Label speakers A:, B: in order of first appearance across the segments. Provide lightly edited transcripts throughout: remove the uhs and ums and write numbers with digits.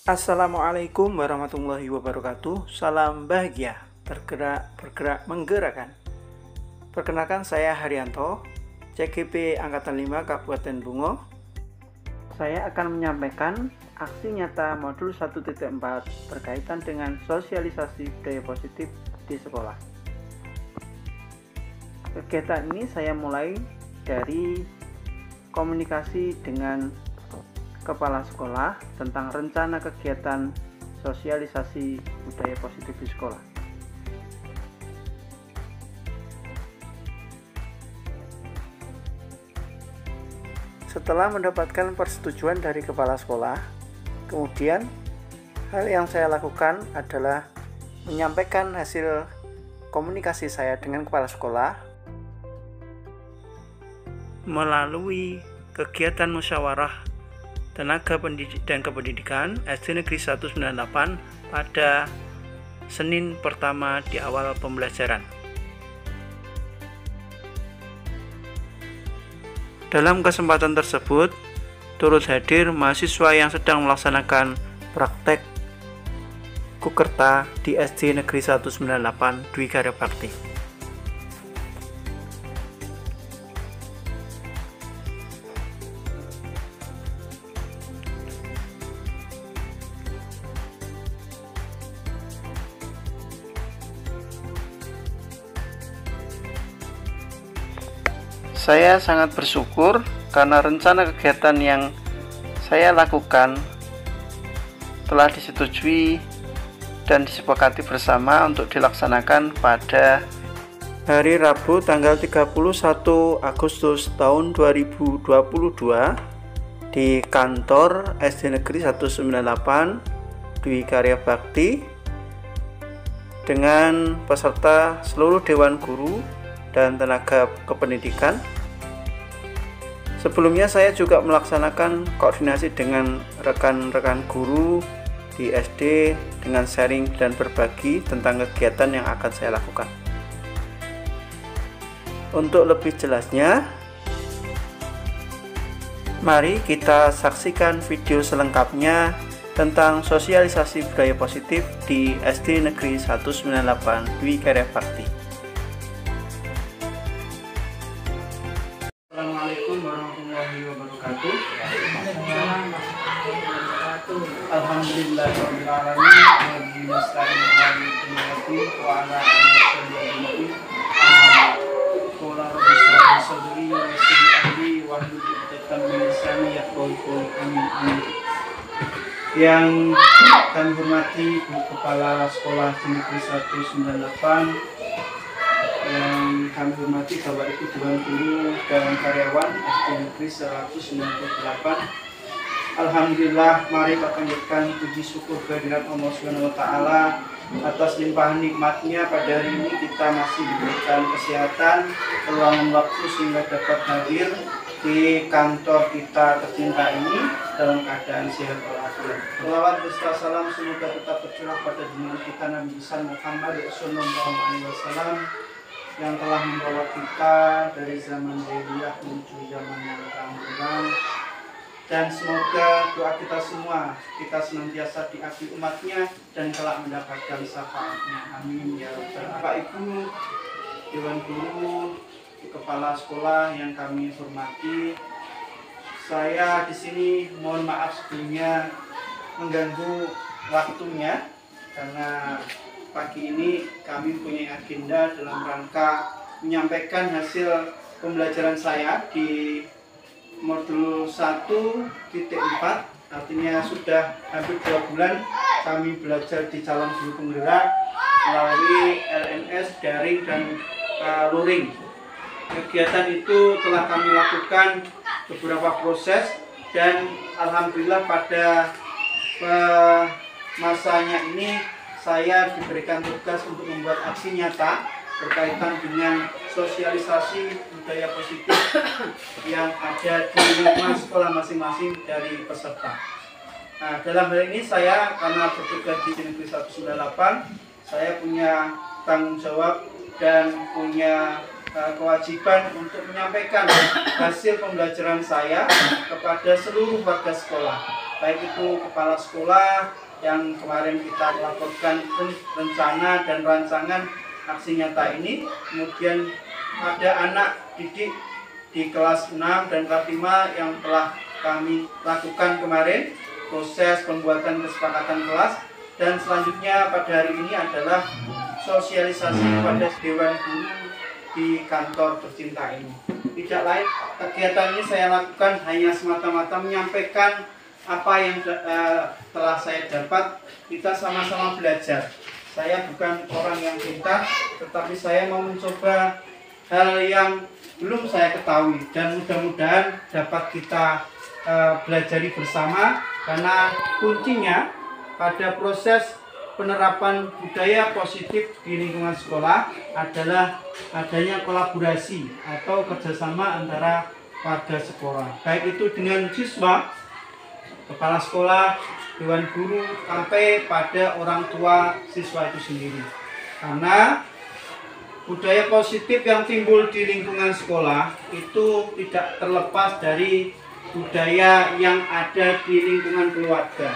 A: Assalamualaikum warahmatullahi wabarakatuh. Salam bahagia, bergerak, menggerakkan. Perkenalkan, saya Haryanto, CGP Angkatan 5 Kabupaten Bungo. Saya akan menyampaikan aksi nyata modul 1.4 berkaitan dengan sosialisasi budaya positif di sekolah. Kegiatan ini saya mulai dari komunikasi dengan kepala sekolah tentang rencana kegiatan sosialisasi budaya positif di sekolah. Setelah mendapatkan persetujuan dari kepala sekolah, kemudian hal yang saya lakukan adalah menyampaikan hasil komunikasi saya dengan kepala sekolah melalui kegiatan musyawarah Tenaga Pendidik dan Kependidikan SD Negeri 198 pada Senin pertama di awal pembelajaran. Dalam kesempatan tersebut, turut hadir mahasiswa yang sedang melaksanakan praktek Kukerta di SD Negeri 198 Dwi Karya Bakti. Saya sangat bersyukur karena rencana kegiatan yang saya lakukan telah disetujui dan disepakati bersama untuk dilaksanakan pada hari Rabu tanggal 31 Agustus tahun 2022 di kantor SD Negeri 198 Dwi Karya Bakti dengan peserta seluruh Dewan Guru dan tenaga kependidikan. Sebelumnya saya juga melaksanakan koordinasi dengan rekan-rekan guru di SD dengan sharing dan berbagi tentang kegiatan yang akan saya lakukan. Untuk lebih jelasnya, mari kita saksikan video selengkapnya tentang sosialisasi budaya positif di SD Negeri 198 Dwi Karya Bakti. Assalamualaikum warahmatullahi wabarakatuh. Alhamdulillahirabbil alamin wa nasta'inu wa ala alihi wa sahbihi yang kami hormati Bu Kepala Sekolah Negeri 198, yang kami hormati Bapak Ibu Dewan Guru dan karyawan SD Negeri 198. Alhamdulillah, mari kita panjatkan puji syukur kehadirat Allah Subhanahu wa Ta'ala atas limpahan nikmatnya. Pada hari ini kita masih diberikan kesehatan, peluang waktu sehingga dapat hadir di kantor kita tercinta ini dalam keadaan sehat walafiat. Shalawat beserta salam semoga tetap tercurah pada junjungan kita Nabi besar Muhammad SAW yang telah membawa kita dari zaman jahiliyah menuju zaman yang akan datang. Dan semoga doa kita semua, kita senantiasa diakui umatnya dan kelak mendapatkan syafaatnya. Amin ya rabbal alamin. Bapak Ibu Dewan Guru, Kepala Sekolah yang kami hormati, saya di sini mohon maaf sebelumnya mengganggu waktunya karena pagi ini kami punya agenda dalam rangka menyampaikan hasil pembelajaran saya di modul 1.4, artinya sudah hampir 2 bulan kami belajar di calon guru penggerak melalui LMS, daring, dan luring. Kegiatan itu telah kami lakukan beberapa proses dan alhamdulillah pada masanya ini saya diberikan tugas untuk membuat aksi nyata berkaitan dengan sosialisasi budaya positif yang ada di lingkungan sekolah masing-masing dari peserta. Nah, dalam hal ini saya karena bertugas di Negeri 198, saya punya tanggung jawab dan punya kewajiban untuk menyampaikan hasil pembelajaran saya kepada seluruh warga sekolah. baik itu kepala sekolah yang kemarin kita laporkan rencana dan rancangan aksi nyata ini, kemudian ada anak didik di kelas 6 dan kelas 5 yang telah kami lakukan kemarin proses pembuatan kesepakatan kelas, dan selanjutnya pada hari ini adalah sosialisasi kepada Dewan Guru di kantor tercinta ini. Tidak lain, kegiatan ini saya lakukan hanya semata-mata menyampaikan apa yang telah saya dapat. Kita sama-sama belajar. Saya bukan orang yang pintar, tetapi saya mau mencoba hal yang belum saya ketahui, dan mudah-mudahan dapat kita belajari bersama, karena kuncinya pada proses penerapan budaya positif di lingkungan sekolah adalah adanya kolaborasi atau kerjasama antara warga sekolah, baik itu dengan siswa, kepala sekolah, dewan guru, sampai pada orang tua siswa itu sendiri. Karena budaya positif yang timbul di lingkungan sekolah itu tidak terlepas dari budaya yang ada di lingkungan keluarga.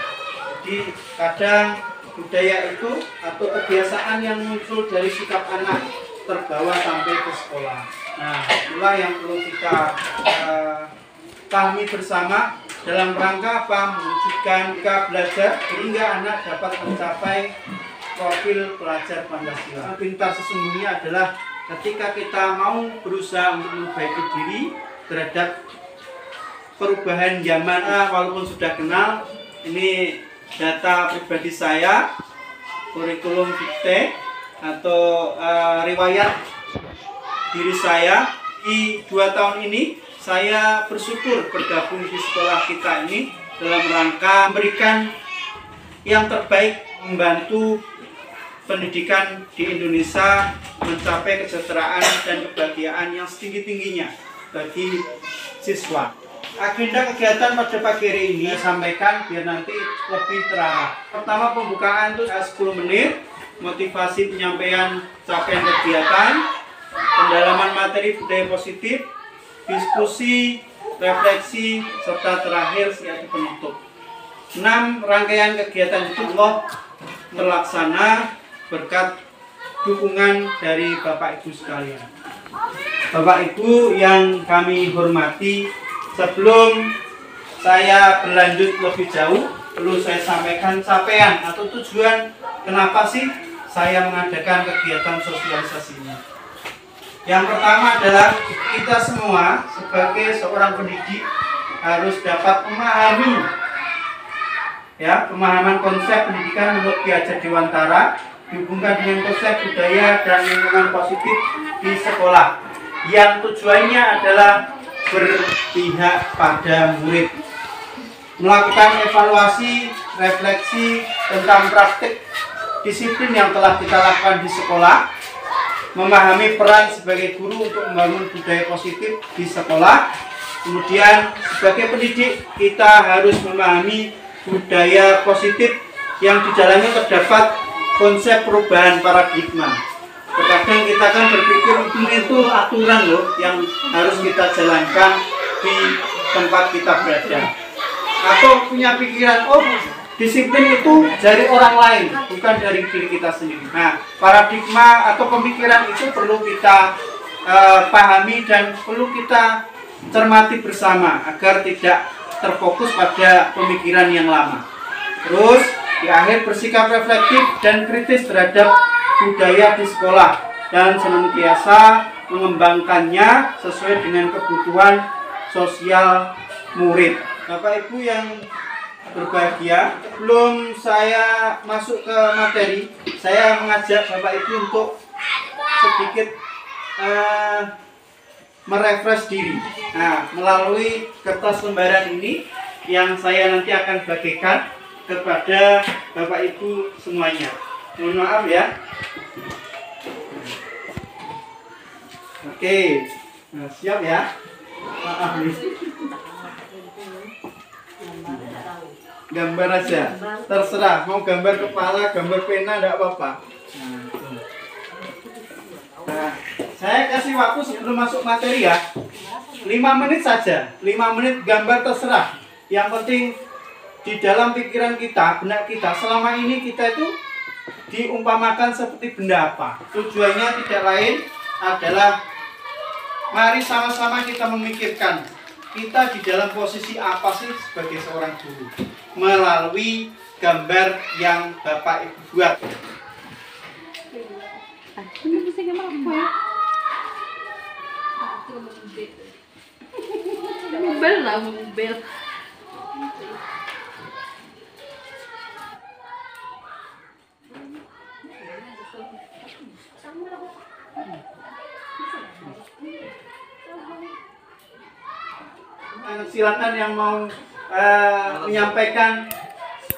A: Jadi kadang budaya itu atau kebiasaan yang muncul dari sikap anak terbawa sampai ke sekolah. Nah, itulah yang perlu kita pahami bersama dalam rangka apa? Mewujudkan kita belajar sehingga anak dapat mencapai profil pelajar Pancasila. Pintar sesungguhnya adalah ketika kita mau berusaha untuk memperbaiki diri terhadap perubahan zaman. Walaupun sudah kenal, ini data pribadi saya, kurikulum vitae atau riwayat diri saya di 2 tahun ini. Saya bersyukur bergabung di sekolah kita ini dalam rangka memberikan yang terbaik, membantu pendidikan di Indonesia mencapai kesejahteraan dan kebahagiaan yang setinggi-tingginya bagi siswa. Agenda kegiatan pada pagi hari ini saya sampaikan biar nanti lebih terarah. Pertama, pembukaan itu 10 menit, motivasi penyampaian capaian kegiatan, pendalaman materi budaya positif, diskusi, refleksi, serta terakhir yaitu penutup. 6 rangkaian kegiatan itu Allah terlaksana berkat dukungan dari Bapak Ibu sekalian. Bapak Ibu yang kami hormati, sebelum saya berlanjut lebih jauh, perlu saya sampaikan capaian atau tujuan kenapa sih saya mengadakan kegiatan sosialisasi ini. Yang pertama adalah kita semua sebagai seorang pendidik harus dapat memahami pemahaman konsep pendidikan menurut Ki Hajar Dewantara dihubungkan dengan konsep budaya dan lingkungan positif di sekolah, yang tujuannya adalah berpihak pada murid, melakukan evaluasi, refleksi tentang praktik disiplin yang telah kita lakukan di sekolah, memahami peran sebagai guru untuk membangun budaya positif di sekolah. Kemudian sebagai pendidik kita harus memahami budaya positif yang di dalamnya terdapat konsep perubahan paradigma. Terkadang kita kan berpikir itu aturan loh yang harus kita jalankan di tempat kita berada, atau punya pikiran disiplin itu dari orang lain, bukan dari diri kita sendiri. Nah, paradigma atau pemikiran itu perlu kita pahami dan perlu kita cermati bersama agar tidak terfokus pada pemikiran yang lama. Terus, di akhir bersikap reflektif dan kritis terhadap budaya di sekolah dan senantiasa mengembangkannya sesuai dengan kebutuhan sosial murid. Bapak Ibu yang berbahagia, sebelum saya masuk ke materi, saya mengajak Bapak Ibu untuk sedikit merefresh diri. Nah, melalui kertas lembaran ini yang saya nanti akan bagikan kepada Bapak Ibu semuanya. Mohon maaf ya. Oke, nah, siap ya. Maaf nih. Gambar aja, terserah mau gambar kepala, gambar pena, tidak apa-apa. Nah, saya kasih waktu sebelum masuk materi ya, 5 menit saja, 5 menit gambar terserah. Yang penting di dalam pikiran kita, benak kita, selama ini kita itu diumpamakan seperti benda apa? Tujuannya tidak lain adalah mari sama-sama kita memikirkan kita di dalam posisi apa sih sebagai seorang guru melalui gambar yang Bapak Ibu buat.
B: Mobil lah, mobil.
A: Silakan yang mau menyampaikan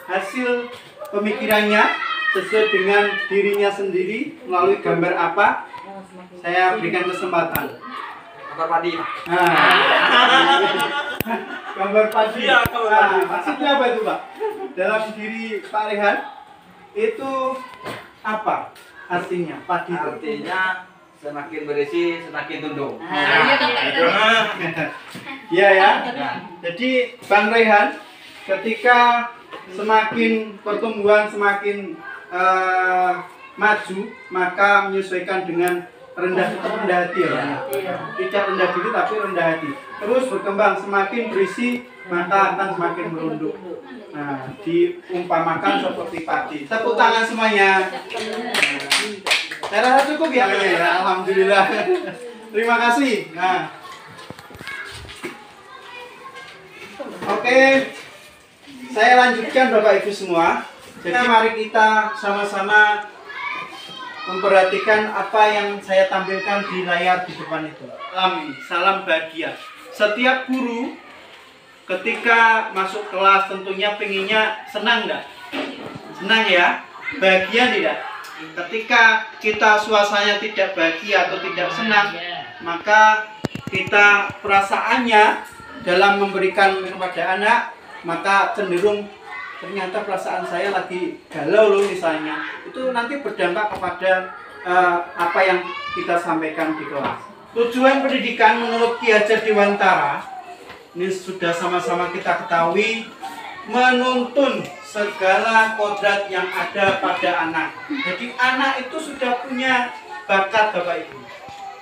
A: hasil pemikirannya sesuai dengan dirinya sendiri melalui gambar apa, saya berikan kesempatan.
C: Gambar padi.
A: Gambar padi.
C: Iya, gambar padi.
A: Maksudnya apa itu, Pak? Dalam diri Pak Rehan itu apa artinya padi?
C: Artinya semakin berisi semakin tunduk.
A: Iya ya. Jadi Bang Rehan ketika semakin pertumbuhan semakin maju, maka menyesuaikan dengan rendah hati ya. Tidak rendah diri tapi rendah hati. Terus berkembang semakin berisi maka akan semakin merunduk. Nah, diumpamakan seperti padi. Tepuk tangan semuanya. Saya rasa cukup ya, alhamdulillah. Terima kasih. Nah, oke, saya lanjutkan Bapak Ibu semua. Jadi mari kita sama-sama memperhatikan apa yang saya tampilkan di layar di depan itu. Salam bahagia. Setiap guru ketika masuk kelas tentunya pengennya senang enggak? Senang ya? Bahagia tidak? Ketika kita suasananya tidak bahagia atau tidak senang, maka kita perasaannya dalam memberikan kepada anak, maka cenderung ternyata perasaan saya lagi galau loh misalnya. Itu nanti berdampak kepada apa yang kita sampaikan di kelas. Tujuan pendidikan menurut Ki Hajar Dewantara, ini sudah sama-sama kita ketahui, menuntun segala kodrat yang ada pada anak. Jadi anak itu sudah punya bakat Bapak Ibu.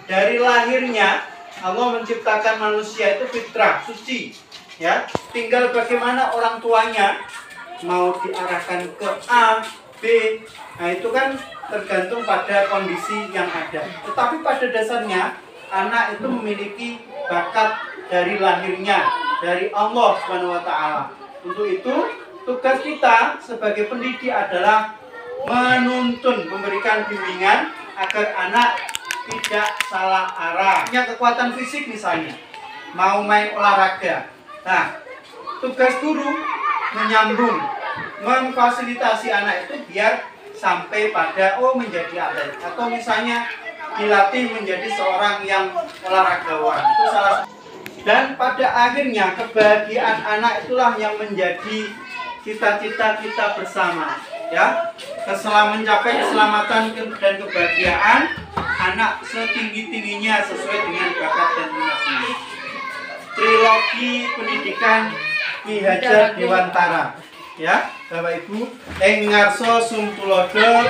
A: Dari lahirnya Allah menciptakan manusia itu fitrah, suci, ya. Tinggal bagaimana orang tuanya mau diarahkan ke A, B, nah itu kan tergantung pada kondisi yang ada. Tetapi pada dasarnya anak itu memiliki bakat dari lahirnya, dari Allah SWT. Untuk itu tugas kita sebagai pendidik adalah menuntun, memberikan bimbingan agar anak tidak salah arah. Punya kekuatan fisik misalnya, mau main olahraga. Nah, tugas guru menyambung, memfasilitasi anak itu biar sampai pada menjadi atlet. Atau misalnya dilatih menjadi seorang yang olahragawan. Itu salah satu. Dan pada akhirnya kebahagiaan anak itulah yang menjadi cita-cita kita bersama, ya. Mencapai keselamatan dan kebahagiaan anak setinggi-tingginya sesuai dengan bakat dan minatnya. Trilogi pendidikan Ki Hajar Dewantara, ya Bapak Ibu. Ing ngarsa sumtulodo,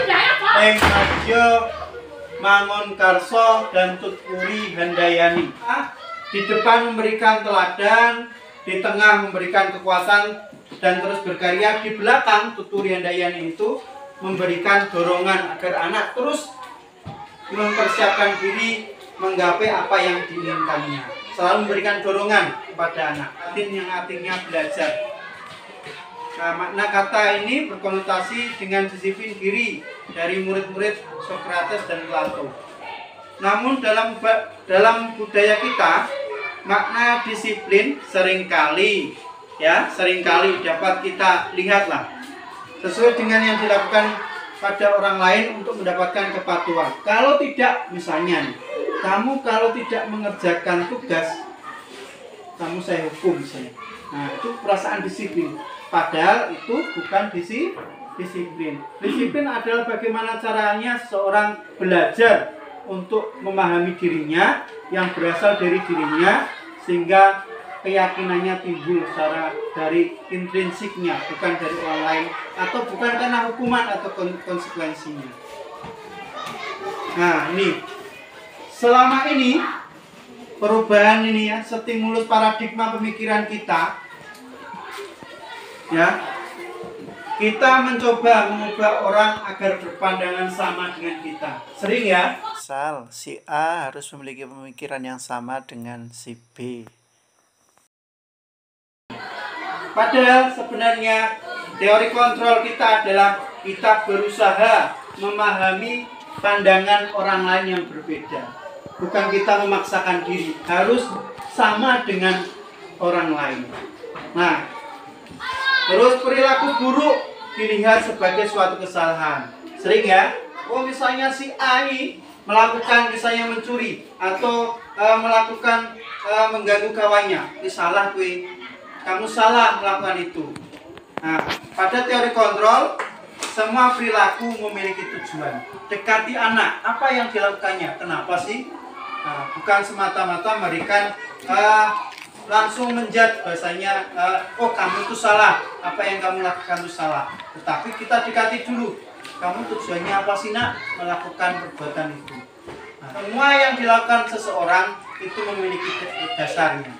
A: ing madya mangun karso dan tuturi handayani. Di depan memberikan teladan, di tengah memberikan kekuatan dan terus berkarya, di belakang tuturi handayani itu memberikan dorongan agar anak terus mempersiapkan diri menggapai apa yang diinginkannya. Selalu memberikan dorongan kepada anak, yang artinya belajar. Nah, makna kata ini berkonotasi dengan disiplin diri dari murid-murid Sokrates dan Plato. Namun dalam budaya kita, makna disiplin seringkali dapat kita lihatlah sesuai dengan yang dilakukan pada orang lain untuk mendapatkan kepatuhan. Kalau tidak, misalnya kamu kalau tidak mengerjakan tugas, kamu saya hukum misalnya. Nah, itu perasaan disiplin. Padahal itu bukan disiplin. Disiplin adalah bagaimana caranya seorang belajar untuk memahami dirinya yang berasal dari dirinya, sehingga keyakinannya timbul secara dari intrinsiknya, bukan dari orang lain, atau bukan karena hukuman atau konsekuensinya. Nah, ini selama ini perubahan ini ya, stimulus paradigma pemikiran kita, ya, kita mencoba mengubah orang agar berpandangan sama dengan kita. Sering ya, misal si A harus memiliki pemikiran yang sama dengan si B. Padahal sebenarnya teori kontrol kita adalah kita berusaha memahami pandangan orang lain yang berbeda. Bukan kita memaksakan diri harus sama dengan orang lain. Nah, terus perilaku buruk dilihat sebagai suatu kesalahan. Sering ya, misalnya si A ini melakukan misalnya mencuri atau melakukan mengganggu kawannya, ini salah gue. Kamu salah melakukan itu. Nah, pada teori kontrol, semua perilaku memiliki tujuan. Dekati anak, apa yang dilakukannya? Kenapa sih? Nah, bukan semata-mata memberikan langsung menjudge bahasanya, oh kamu itu salah, apa yang kamu lakukan itu salah. Tetapi kita dekati dulu, kamu tujuannya apa sih nak melakukan perbuatan itu? Nah, semua yang dilakukan seseorang itu memiliki dasarnya,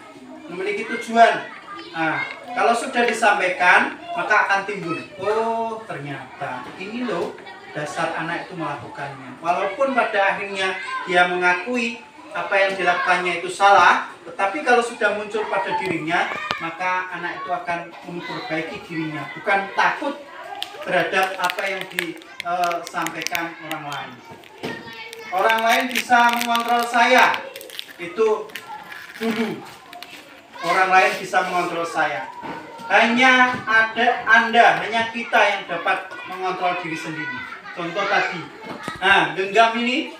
A: memiliki tujuan. Nah, kalau sudah disampaikan, maka akan timbul, oh ternyata ini loh dasar anak itu melakukannya. Walaupun pada akhirnya dia mengakui apa yang dilakukannya itu salah, tetapi kalau sudah muncul pada dirinya, maka anak itu akan memperbaiki dirinya, bukan takut terhadap apa yang disampaikan orang lain. Orang lain bisa mengontrol saya, itu dulu. Orang lain bisa mengontrol saya. Hanya hanya kita yang dapat mengontrol diri sendiri. Contoh tadi. Nah, genggam ini,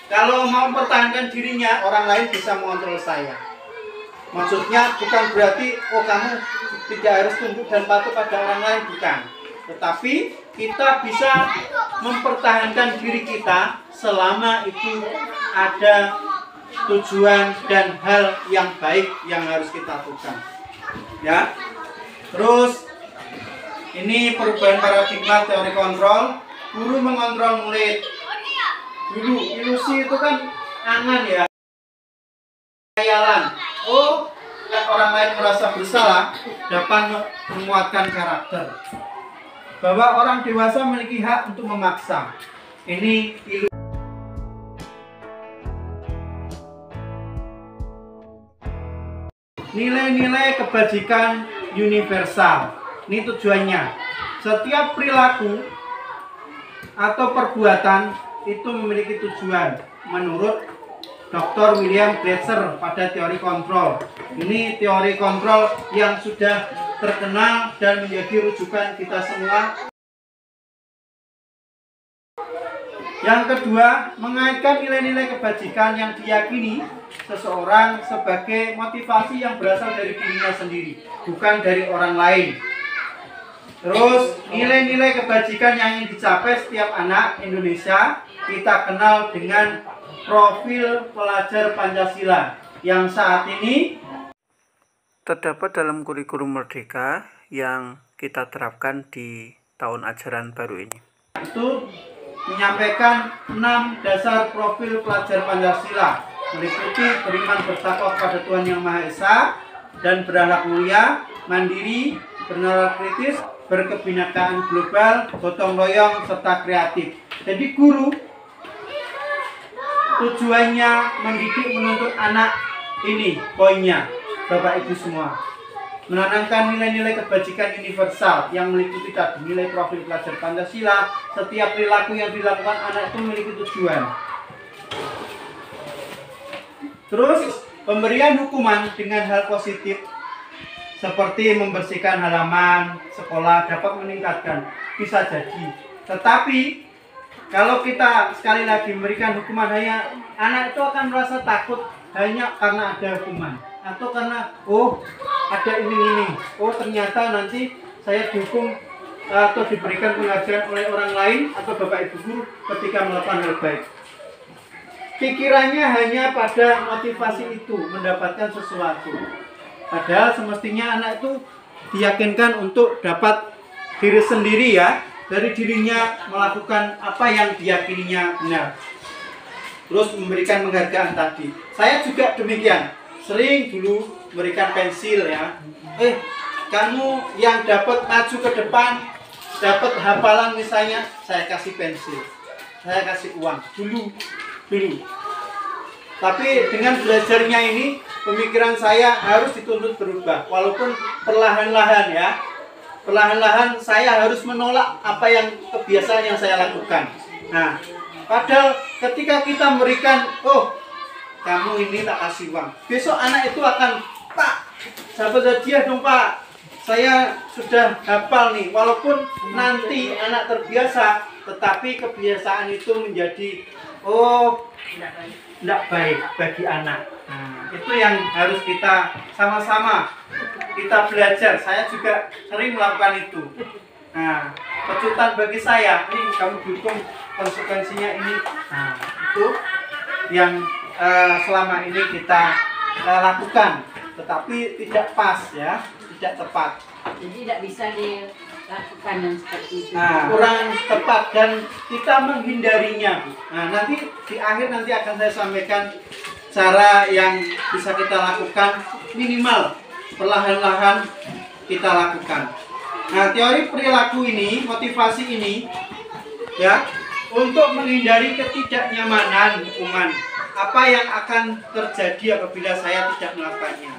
A: kalau mau mempertahankan dirinya, orang lain bisa mengontrol saya. Maksudnya bukan berarti, oh kamu tidak harus tunduk dan patuh pada orang lain, bukan. Tetapi kita bisa mempertahankan diri kita selama itu ada tujuan dan hal yang baik yang harus kita lakukan. Ya. Terus ini perubahan paradigma teori kontrol. Guru mengontrol murid. Dulu ilusi itu kan angan ya, khayalan. Oh, orang lain merasa bersalah dapat menguatkan karakter. Bahwa orang dewasa memiliki hak untuk memaksa. Ini ilusi. Nilai-nilai kebajikan universal. Ini tujuannya. Setiap perilaku atau perbuatan itu memiliki tujuan menurut Dr. William Glasser pada teori kontrol. Ini teori kontrol yang sudah terkenal dan menjadi rujukan kita semua. Yang kedua, mengaitkan nilai-nilai kebajikan yang diyakini seseorang sebagai motivasi yang berasal dari dirinya sendiri, bukan dari orang lain. Terus, nilai-nilai kebajikan yang ingin dicapai setiap anak Indonesia kita kenal dengan profil pelajar Pancasila yang saat ini terdapat dalam kurikulum Merdeka yang kita terapkan di tahun ajaran baru ini. Itu menyampaikan 6 dasar profil pelajar Pancasila, meliputi beriman bertakwa kepada Tuhan Yang Maha Esa dan berakhlak mulia, mandiri, bernalar kritis, berkebinekaan global, gotong royong, serta kreatif. Jadi guru tujuannya mendidik menuntut anak ini poinnya, Bapak Ibu semua. Menanamkan nilai-nilai kebajikan universal yang meliputi tadi nilai profil pelajar Pancasila. Setiap perilaku yang dilakukan anak itu memiliki tujuan. Terus pemberian hukuman dengan hal positif seperti membersihkan halaman sekolah dapat meningkatkan, bisa jadi. Tetapi kalau kita sekali lagi memberikan hukuman, hanya anak itu akan merasa takut hanya karena ada hukuman, atau karena oh ada ini, oh ternyata nanti saya dihukum atau diberikan pengajaran oleh orang lain atau bapak ibu guru ketika melakukan hal baik. Pikirannya hanya pada motivasi itu, mendapatkan sesuatu. Padahal semestinya anak itu diyakinkan untuk dapat diri sendiri ya, dari dirinya melakukan apa yang diyakininya benar. Terus memberikan penghargaan tadi. Saya juga demikian. Sering dulu memberikan pensil ya. Kamu yang dapat maju ke depan, dapat hafalan misalnya, saya kasih pensil. Saya kasih uang. Dulu. Tapi dengan belajarnya ini, pemikiran saya harus dituntut berubah. Walaupun perlahan-lahan ya. Perlahan-lahan saya harus menolak apa yang kebiasaan yang saya lakukan. Nah, padahal ketika kita memberikan, kamu ini tak kasih uang. Besok anak itu akan, Pak, dapat hadiah dong Pak. Saya sudah hafal nih. Walaupun nanti anak terbiasa, tetapi kebiasaan itu menjadi, tidak baik bagi anak. Nah, itu yang harus kita sama-sama kita belajar. Saya juga sering melakukan itu. Nah, pecutan bagi saya, ini kamu dukung konsekuensinya ini. Nah, itu yang selama ini kita lakukan, tetapi tidak pas ya, tidak tepat.
B: Jadi tidak bisa dilakukan yang seperti itu.
A: Nah, kurang tepat dan kita menghindarinya. Nah, nanti di akhir nanti akan saya sampaikan cara yang bisa kita lakukan minimal perlahan-lahan kita lakukan. Nah, teori perilaku ini, motivasi ini ya, untuk menghindari ketidaknyamanan hukuman. Apa yang akan terjadi apabila saya tidak melakukannya?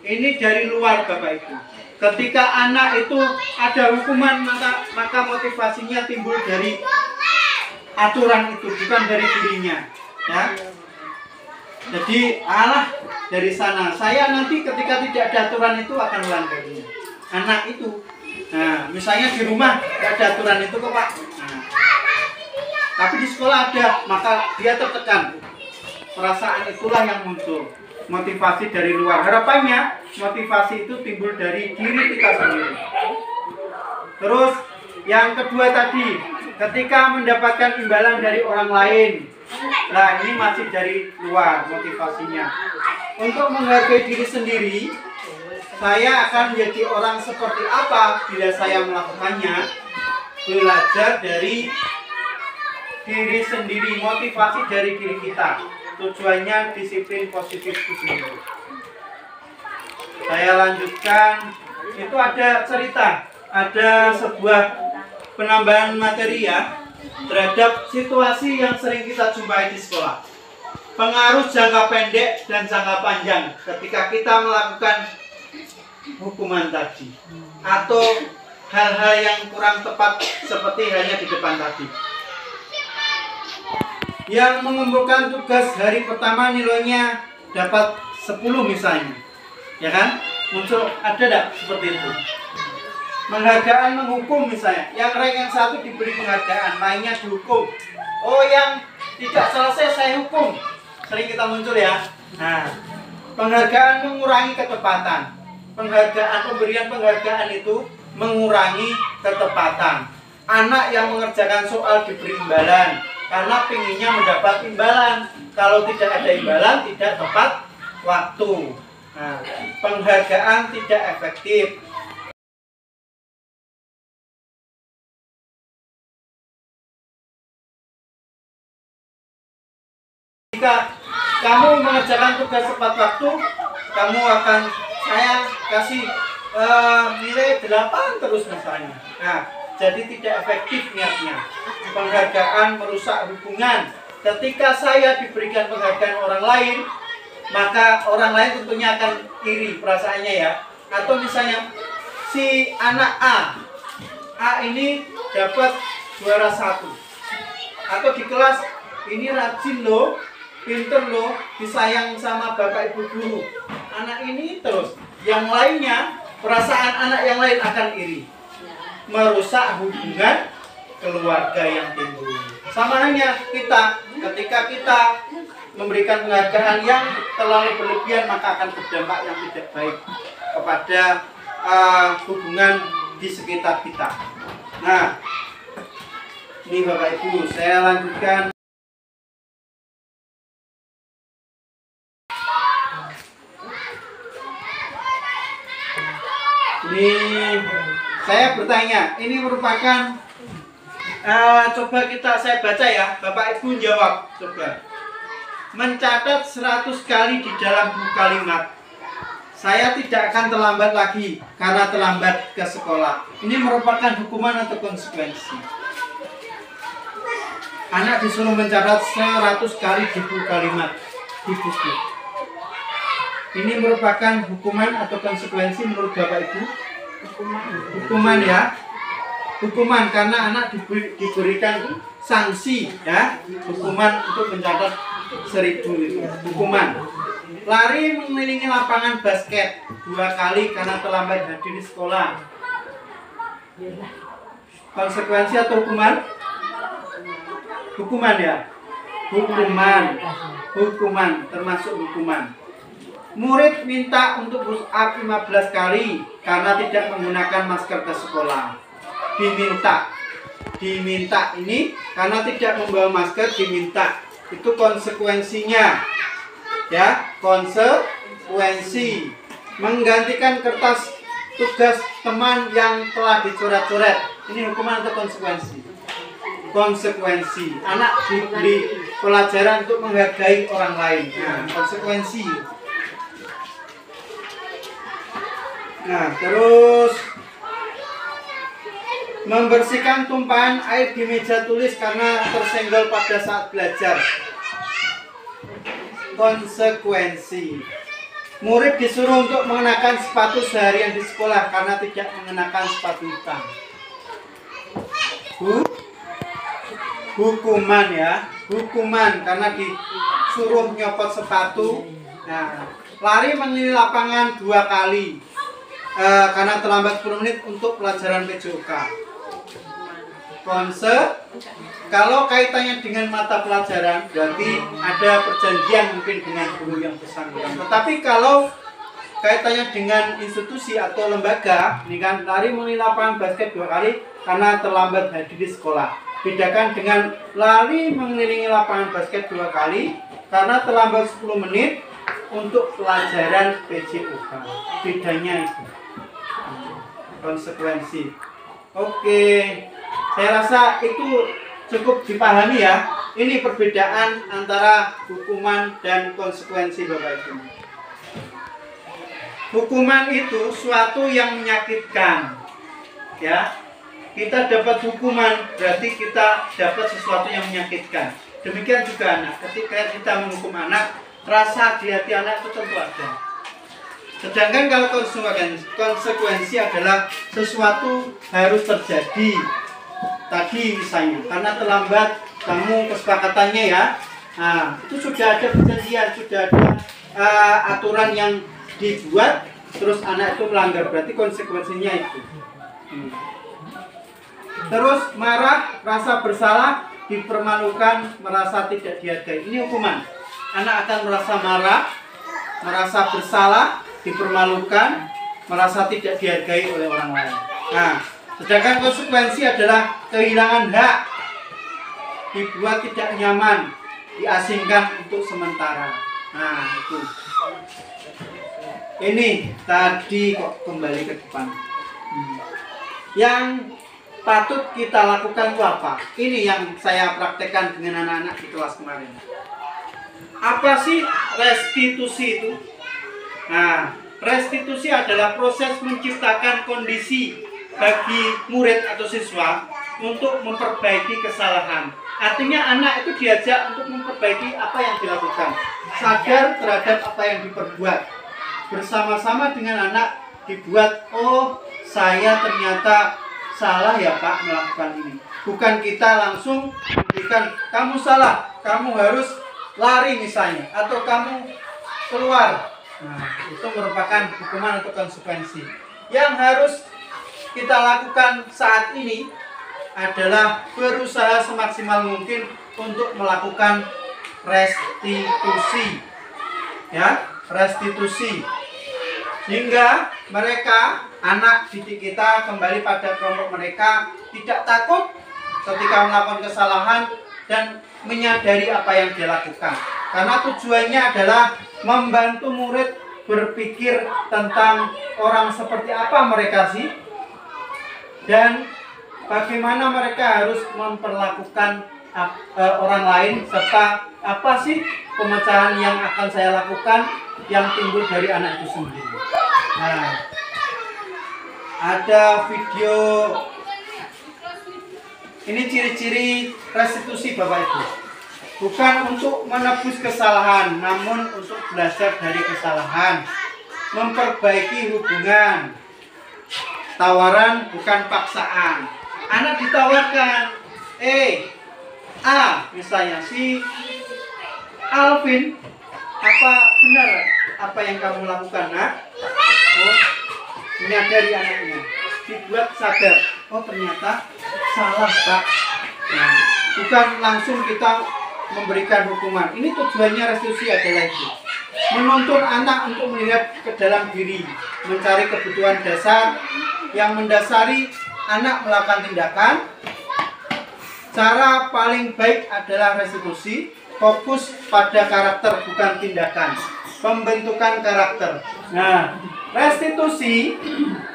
A: Ini dari luar Bapak Ibu. Ketika anak itu ada hukuman, maka motivasinya timbul dari aturan itu, bukan dari dirinya. Ya. Jadi dari sana. Saya nanti ketika tidak ada aturan itu akan melanggarnya. Anak itu. Nah, misalnya di rumah tidak ada aturan itu kok Pak. Nah, tapi di sekolah ada, maka dia tertekan. Perasaan itulah yang muncul. Motivasi dari luar. Harapannya motivasi itu timbul dari diri kita sendiri. Terus yang kedua tadi, ketika mendapatkan imbalan dari orang lain. Nah, ini masih dari luar motivasinya. Untuk menghargai diri sendiri, saya akan menjadi orang seperti apa bila saya melakukannya. Belajar dari diri sendiri, motivasi dari diri kita. Tujuannya disiplin positif itu sendiri. Saya lanjutkan. Itu ada cerita, ada sebuah penambahan materi ya terhadap situasi yang sering kita jumpai di sekolah. Pengaruh jangka pendek dan jangka panjang ketika kita melakukan hukuman tadi atau hal-hal yang kurang tepat seperti halnya di depan tadi. Yang mengumpulkan tugas hari pertama nilainya dapat 10 misalnya, ya kan? Muncul ada tidak seperti itu? Penghargaan menghukum misalnya, yang rank yang satu diberi penghargaan, lainnya dihukum. Yang tidak selesai saya hukum. Sering kita muncul ya. Nah, penghargaan mengurangi ketepatan. Pemberian penghargaan itu mengurangi ketepatan. Anak yang mengerjakan soal diberi imbalan karena pinginnya mendapat imbalan. Kalau tidak ada imbalan, tidak tepat waktu. Nah, penghargaan tidak efektif. Jika kamu mengerjakan tugas tepat waktu, saya kasih nilai 8 terus misalnya. Nah, jadi tidak efektif niatnya. Penghargaan merusak hubungan. Ketika saya diberikan penghargaan orang lain, maka orang lain tentunya akan iri perasaannya ya. Atau misalnya si anak A ini dapat juara 1. Atau di kelas ini rajin loh, pinter loh, disayang sama bapak ibu guru. Anak ini terus, yang lainnya, perasaan anak yang lain akan iri. Merusak hubungan keluarga yang timbul. Sama halnya kita, ketika kita memberikan penghargaan yang terlalu berlebihan, maka akan berdampak yang tidak baik kepada hubungan di sekitar kita. Nah, ini Bapak Ibu, saya lanjutkan. saya bertanya, ini merupakan coba saya baca ya, Bapak Ibu jawab coba. Mencatat 100 kali di dalam buku kalimat. Saya tidak akan terlambat lagi karena terlambat ke sekolah. Ini merupakan hukuman atau konsekuensi? Anak disuruh mencatat 100 kali di buku kalimat di buku. Ini merupakan hukuman atau konsekuensi menurut Bapak Ibu? Hukuman ya. Hukuman karena anak diberikan sanksi ya. Hukuman untuk mencatat 1000 itu. Hukuman. Lari mengelilingi lapangan basket 2 kali karena terlambat hadir di sekolah. Konsekuensi atau hukuman? Hukuman ya. Hukuman termasuk hukuman. Murid minta untuk push up 15 kali karena tidak menggunakan masker ke sekolah. Diminta ini karena tidak membawa masker diminta. Itu konsekuensinya. Ya, konsekuensi. Menggantikan kertas tugas teman yang telah dicoret-coret. Ini hukuman atau konsekuensi? Konsekuensi. Anak diberi pelajaran untuk menghargai orang lain. Nah, konsekuensi. Nah, terus membersihkan tumpahan air di meja tulis karena tersenggol pada saat belajar. Konsekuensi. Murid disuruh untuk mengenakan sepatu seharian di sekolah karena tidak mengenakan sepatu hitam. Hukuman ya, hukuman karena disuruh nyopot sepatu. Nah, lari mengelilingi lapangan 2 kali. Karena terlambat 10 menit untuk pelajaran PJOK. Kalau kaitannya dengan mata pelajaran, berarti ada perjanjian mungkin dengan guru yang bersangkutan. Tetapi kalau kaitannya dengan institusi atau lembaga, ini kan lari mengelilingi lapangan basket 2 kali karena terlambat hadir di sekolah. Bedakan dengan lari mengelilingi lapangan basket 2 kali karena terlambat 10 menit untuk pelajaran PJOK. Bedanya itu. Konsekuensi. Oke, saya rasa itu cukup dipahami ya. Ini perbedaan antara hukuman dan konsekuensi Bapak Ibu. Hukuman itu suatu yang menyakitkan. Ya. Kita dapat hukuman berarti kita dapat sesuatu yang menyakitkan. Demikian juga anak. Ketika kita menghukum anak, rasa di hati anak itu tentu ada. Sedangkan kalau konsekuensi adalah sesuatu harus terjadi. Tadi misalnya, karena terlambat kamu kesepakatannya ya. Nah, itu sudah ada perjanjian, sudah ada aturan yang dibuat, terus anak itu melanggar, berarti konsekuensinya itu. Terus marah, rasa bersalah, dipermalukan, merasa tidak dihargai. Ini hukuman. Anak akan merasa marah, merasa bersalah, dipermalukan, merasa tidak dihargai oleh orang lain. Nah, sedangkan konsekuensi adalah kehilangan hak, dibuat tidak nyaman, diasingkan untuk sementara. Nah, itu. Ini tadi kok kembali ke depan. Yang patut kita lakukan itu apa? Ini yang saya praktekkan dengan anak-anak di kelas kemarin. Apa sih restitusi itu? Nah, restitusi adalah proses menciptakan kondisi bagi murid atau siswa untuk memperbaiki kesalahan. Artinya anak itu diajak untuk memperbaiki apa yang dilakukan, sadar terhadap apa yang diperbuat. Bersama-sama dengan anak dibuat, oh saya ternyata salah ya Pak melakukan ini. Bukan kita langsung memberikan, kamu salah, kamu harus lari misalnya, atau kamu keluar. Nah, itu merupakan hukuman atau konsekuensi. Yang harus kita lakukan saat ini adalah berusaha semaksimal mungkin untuk melakukan restitusi. Ya, restitusi. Sehingga mereka, anak didik kita kembali pada kelompok mereka, tidak takut ketika melakukan kesalahan dan menyadari apa yang dia lakukan. Karena tujuannya adalah membantu murid berpikir tentang orang seperti apa mereka sih. dan bagaimana mereka harus memperlakukan orang lain, serta apa sih pemecahan yang akan saya lakukan yang timbul dari anak itu sendiri. Nah, ada video ini ciri-ciri restitusi Bapak Ibu. Bukan untuk menebus kesalahan, namun untuk belajar dari kesalahan, memperbaiki hubungan. Tawaran bukan paksaan. Anak ditawarkan, misalnya si Alvin, apa benar apa yang kamu lakukan, nak? Menyadari anaknya, dibuat sadar. Oh ternyata salah, Pak. Nah, bukan langsung kita memberikan hukuman. Ini tujuannya restitusi adalah itu, menuntun anak untuk melihat ke dalam diri, mencari kebutuhan dasar yang mendasari anak melakukan tindakan. Cara paling baik adalah restitusi, fokus pada karakter bukan tindakan, pembentukan karakter. Nah, restitusi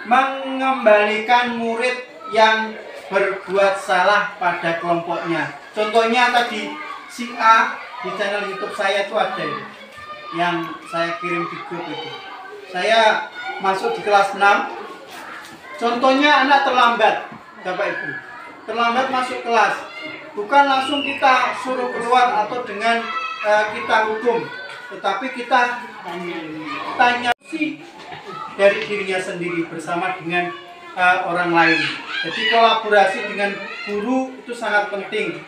A: mengembalikan murid yang berbuat salah pada kelompoknya. Contohnya tadi si A di channel YouTube saya itu ada yang saya kirim di grup itu. Saya masuk di kelas 6. Contohnya anak terlambat, Bapak Ibu. Terlambat masuk kelas. Bukan langsung kita suruh keluar atau dengan kita hukum, tetapi kita tanya sih dari dirinya sendiri bersama dengan orang lain. Jadi kolaborasi dengan guru itu sangat penting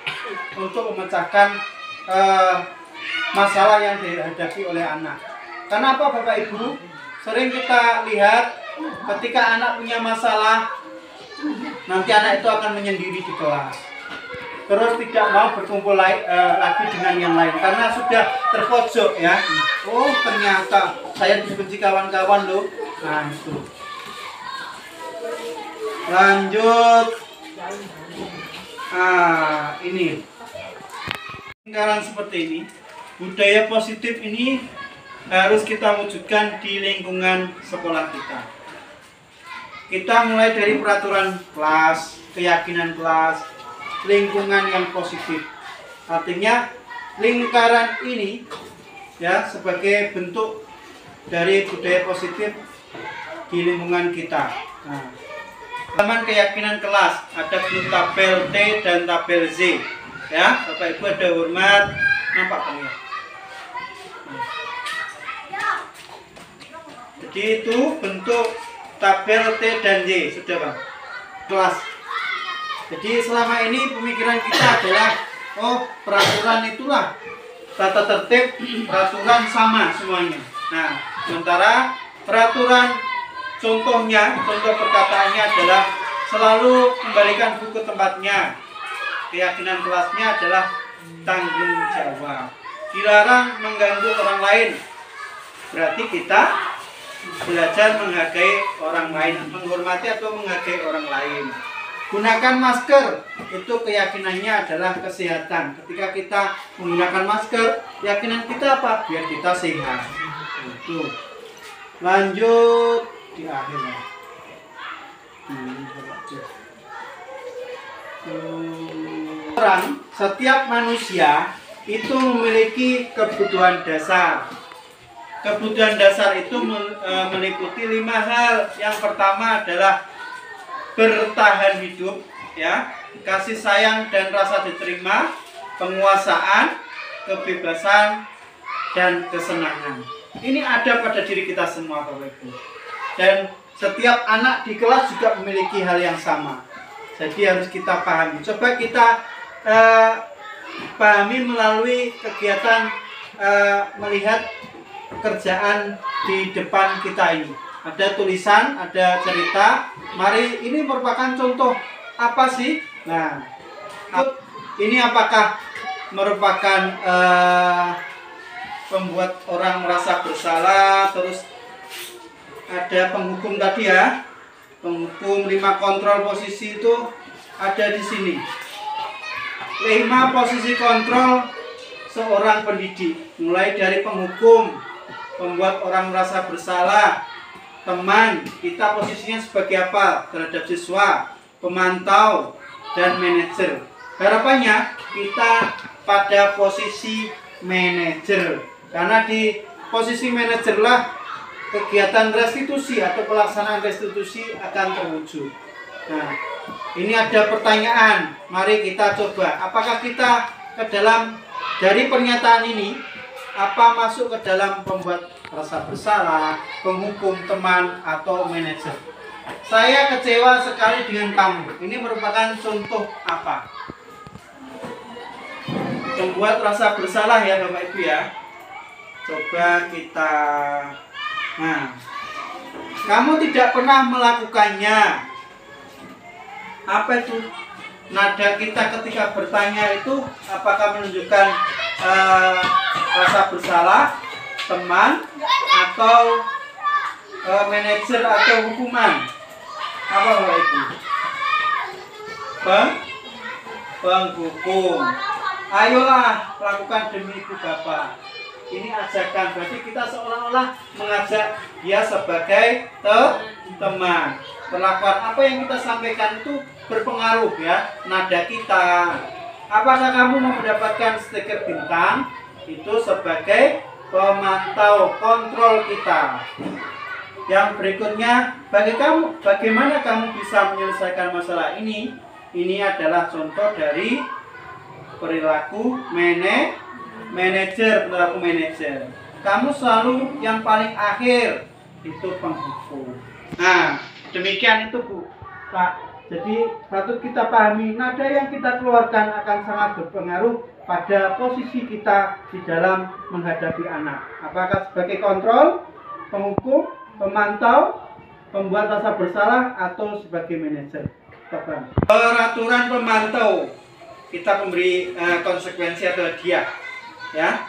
A: untuk memecahkan masalah yang dihadapi oleh anak. Karena apa Bapak Ibu? Sering kita lihat ketika anak punya masalah, nanti anak itu akan menyendiri di kelas. Terus tidak mau berkumpul lagi dengan yang lain karena sudah terpojok ya. Oh ternyata saya dibenci kawan-kawan loh. Nah itu. Lanjut. Ini lingkaran seperti ini. Budaya positif ini harus kita wujudkan di lingkungan sekolah kita. Kita mulai dari peraturan kelas, keyakinan kelas, lingkungan yang positif. Artinya lingkaran ini ya sebagai bentuk dari budaya positif di lingkungan kita. Nah, teman keyakinan kelas ada tabel T dan tabel Z. Ya, Bapak Ibu ada hormat, nampak kan ya? Jadi itu bentuk tabel T dan Y, sudah Bang? Kelas. Jadi selama ini pemikiran kita adalah peraturan itulah tata tertib, peraturan sama semuanya. Nah, sementara peraturan contoh perkataannya adalah selalu kembalikan buku tempatnya. Keyakinan kelasnya adalah tanggung jawab. Dilarang mengganggu orang lain. Berarti kita belajar menghargai orang lain, menghormati atau menghargai orang lain. Gunakan masker, itu keyakinannya adalah kesehatan. Ketika kita menggunakan masker, keyakinan kita apa? Biar kita sehat. Itu. Lanjut di akhir. Setiap manusia itu memiliki kebutuhan dasar. Kebutuhan dasar itu meliputi 5 hal. Yang pertama adalah bertahan hidup, ya, kasih sayang dan rasa diterima, penguasaan, kebebasan, dan kesenangan. Ini ada pada diri kita semua, Bapak Ibu. Dan setiap anak di kelas juga memiliki hal yang sama. Jadi harus kita pahami. Coba kita pahami melalui kegiatan melihat kerjaan di depan kita ini. Ada tulisan, ada cerita. Mari, ini merupakan contoh apa sih? Nah, ini apakah merupakan membuat orang merasa bersalah? Terus ada penghukum tadi ya. Penghukum 5 kontrol posisi itu ada di sini. 5 posisi kontrol seorang pendidik, mulai dari penghukum, membuat orang merasa bersalah, teman, kita posisinya sebagai apa terhadap siswa, pemantau, dan manajer. Harapannya kita pada posisi manajer, karena di posisi manajer lah kegiatan restitusi atau pelaksanaan restitusi akan terwujud. Nah, ini ada pertanyaan, mari kita coba. Apakah kita ke dalam dari pernyataan ini, apa masuk ke dalam pembuat rasa bersalah, penghukum, teman, atau manajer? Saya kecewa sekali dengan kamu. Ini merupakan contoh apa? Membuat rasa bersalah ya Bapak Ibu ya. Coba kita. Nah, kamu tidak pernah melakukannya. Apa itu? Nada kita ketika bertanya itu apakah menunjukkan rasa bersalah, teman, atau manajer atau hukuman? Apa Bapak Ibu? Penghukum. Ayolah lakukan demi Ibu Bapak. Ini ajakan, berarti kita seolah-olah mengajak dia sebagai teman. Perlakuan apa yang kita sampaikan itu berpengaruh ya, nada kita. Apakah kamu mau mendapatkan stiker bintang? Itu sebagai pemantau kontrol kita. Yang berikutnya, bagaimana kamu bisa menyelesaikan masalah ini? Ini adalah contoh dari perilaku manajer. Kamu selalu yang paling akhir, itu penghukum. Nah, demikian itu Bu, Pak. Jadi patut kita pahami, nada yang kita keluarkan akan sangat berpengaruh pada posisi kita di dalam menghadapi anak. Apakah sebagai kontrol, penghukum, pemantau, pembuat rasa bersalah, atau sebagai manajer. Peraturan pemantau, kita memberi konsekuensi atau hadiah ya.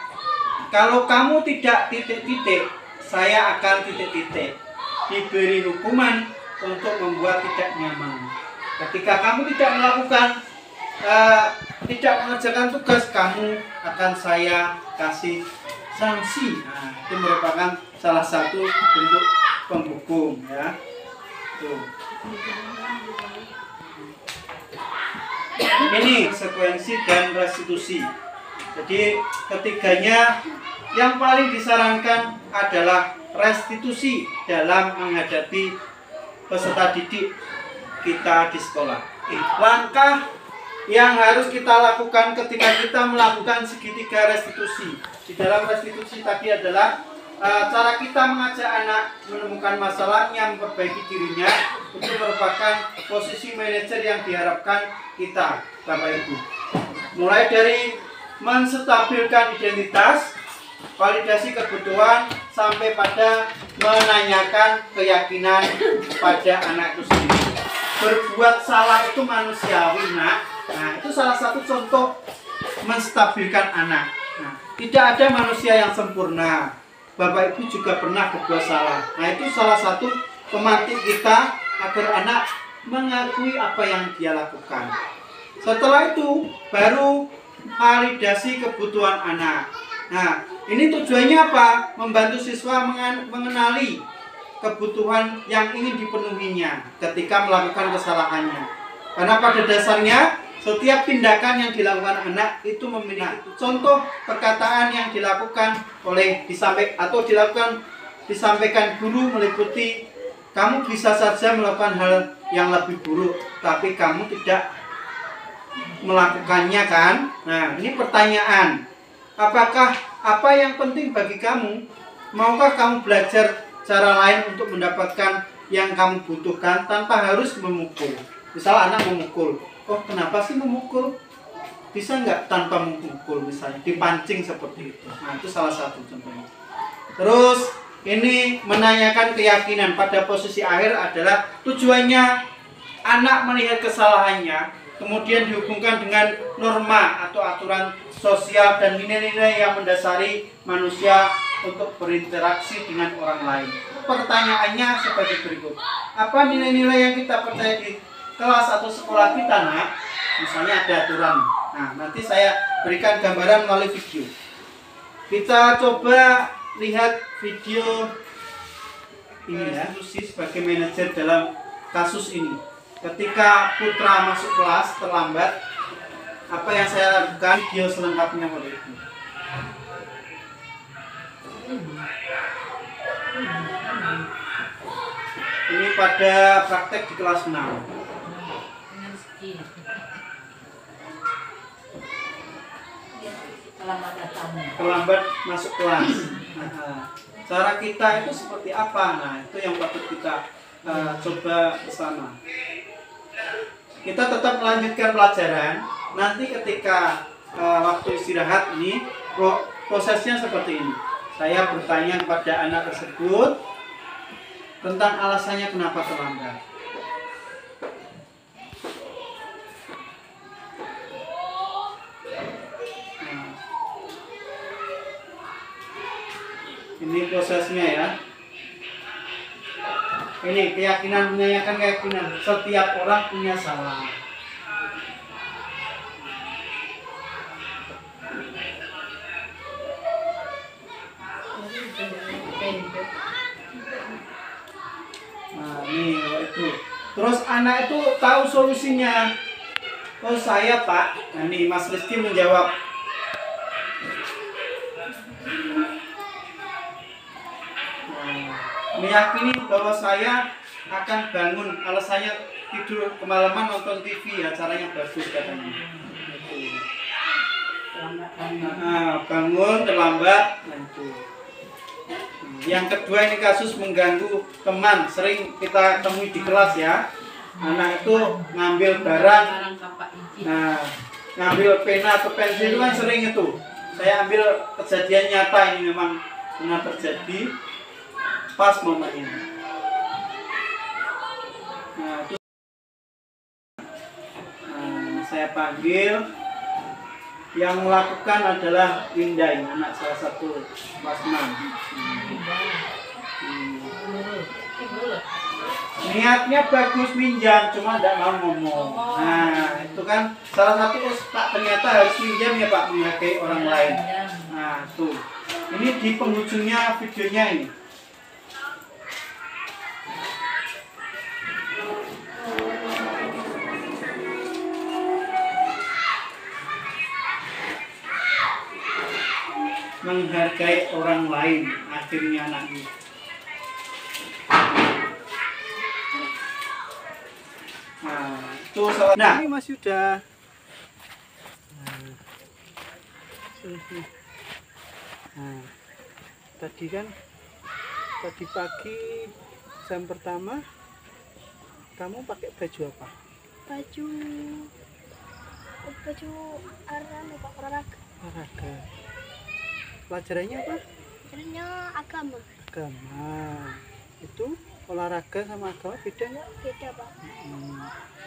A: Kalau kamu tidak titik-titik, saya akan titik-titik. Diberi hukuman untuk membuat tidak nyaman. Ketika kamu tidak melakukan tidak mengerjakan tugas, kamu akan saya kasih sanksi. Nah, itu merupakan salah satu bentuk penghukum ya. Tuh. Ini sekuensi dan restitusi. Jadi ketiganya yang paling disarankan adalah restitusi dalam menghadapi peserta didik kita di sekolah. Langkah yang harus kita lakukan ketika kita melakukan segitiga restitusi. Di dalam restitusi tadi adalah cara kita mengajak anak menemukan masalahnya, memperbaiki dirinya. Itu merupakan posisi manajer yang diharapkan kita, Bapak Ibu. Mulai dari menstabilkan identitas, validasi kebutuhan, sampai pada menanyakan keyakinan pada anak itu sendiri. Berbuat salah itu manusiawi, nak. Nah, itu salah satu contoh menstabilkan anak. Nah, tidak ada manusia yang sempurna. Bapak Ibu juga pernah berbuat salah. Nah, itu salah satu pemantik kita agar anak mengakui apa yang dia lakukan. Setelah itu baru validasi kebutuhan anak. Nah, ini tujuannya apa? Membantu siswa mengenali kebutuhan yang ingin dipenuhinya ketika melakukan kesalahannya. Karena pada dasarnya setiap tindakan yang dilakukan anak itu memiliki contoh perkataan yang dilakukan oleh disampaikan guru meliputi, kamu bisa saja melakukan hal yang lebih buruk, tapi kamu tidak melakukannya kan? Nah, ini pertanyaan. Apakah apa yang penting bagi kamu? Maukah kamu belajar cara lain untuk mendapatkan yang kamu butuhkan tanpa harus memukul? Misal anak memukul, oh kenapa sih memukul? Bisa nggak tanpa memukul, misalnya dipancing seperti itu. Nah, itu salah satu contohnya. Terus ini menanyakan keyakinan pada posisi akhir adalah tujuannya anak melihat kesalahannya, kemudian dihubungkan dengan norma atau aturan sosial dan nilai-nilai yang mendasari manusia untuk berinteraksi dengan orang lain. Pertanyaannya sebagai berikut. Apa nilai-nilai yang kita percaya di kelas atau sekolah kita, nak? Misalnya ada aturan. Nah, nanti saya berikan gambaran melalui video. Kita coba lihat video ini ya, sebagai manajer dalam kasus ini. ketika putra masuk kelas terlambat, apa yang saya lakukan? Video selengkapnya Bapak Ibu. Ini pada praktek di kelas 6.
B: Selamat datang.
A: Terlambat masuk kelas. Cara kita itu seperti apa? Nah, itu yang patut kita coba bersama. Kita tetap melanjutkan pelajaran. Nanti ketika waktu istirahat ini, prosesnya seperti ini. Saya bertanya kepada anak tersebut tentang alasannya kenapa terlambat. Ini prosesnya ya. Ini keyakinan, menanyakan keyakinan. Setiap orang punya salah. Nah, ini itu. Terus anak itu tahu solusinya. Oh saya Pak. Nah, ini Mas Rizky menjawab. Meyakini bahwa saya akan bangun, alasannya tidur kemalaman nonton TV ya, caranya bagus katanya. Bangun terlambat. Nah, itu. Yang kedua ini kasus mengganggu teman, sering kita temui di kelas ya. Anak itu ngambil barang, nah ngambil pena atau pensil itu kan sering itu. Saya ambil kejadian nyata, ini memang pernah terjadi. Pas momen ini. Nah, itu saya panggil. Yang melakukan adalah Winda, anak salah satu kelas 6. Niatnya bagus minjam, cuma tidak mau ngomong. Nah, itu kan salah satu Pak, ternyata harus minjam ya Pak, menghargai orang lain. Nah, tuh. Ini di penghujungnya videonya ini. Menghargai orang lain, akhirnya anak ini. Nah, itu salah. Nah, ini Mas Yuda. Nah, tadi kan, tadi pagi jam pertama, kamu pakai baju apa?
D: Baju
A: Olahraga. Pelajarannya apa?
D: Pelajarannya agama.
A: Agama. Itu olahraga sama agama beda nggak?
D: Beda Pak.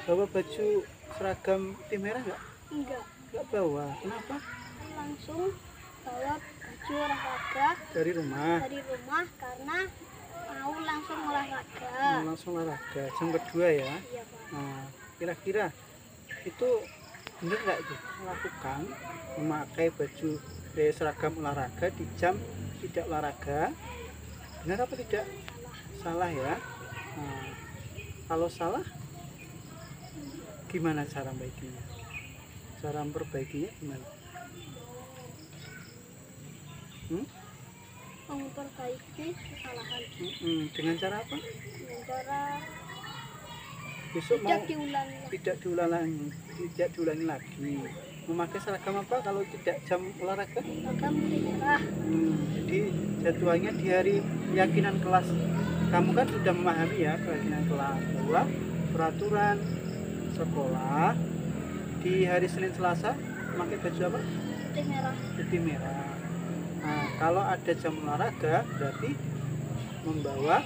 A: Bawa baju seragam tim merah nggak?
D: Enggak.
A: Nggak bawa. Kenapa?
D: Langsung bawa baju olahraga
A: Dari rumah.
D: karena mau langsung olahraga.
A: Langsung olahraga. Jam kedua ya.
D: Iya Pak.
A: Nah, kira-kira itu benar nggak itu melakukan memakai baju seragam olahraga di jam tidak olahraga? Benar apa tidak? Salah ya. Nah, kalau salah gimana cara memperbaikinya? Cara memperbaikinya gimana?
D: Memperbaiki kesalahan.
A: Dengan cara apa?
D: Dengan cara
A: Besok mau
D: tidak diulangi.
A: tidak diulangi lagi. Memakai seragam apa kalau tidak jam olahraga?
D: Seragam merah.
A: Jadi jadwalnya di hari keyakinan kelas. Kamu kan sudah memahami ya keyakinan kelas bahwa peraturan sekolah di hari Senin Selasa memakai baju apa?
D: Putih merah.
A: Putih merah. Nah, kalau ada jam olahraga berarti membawa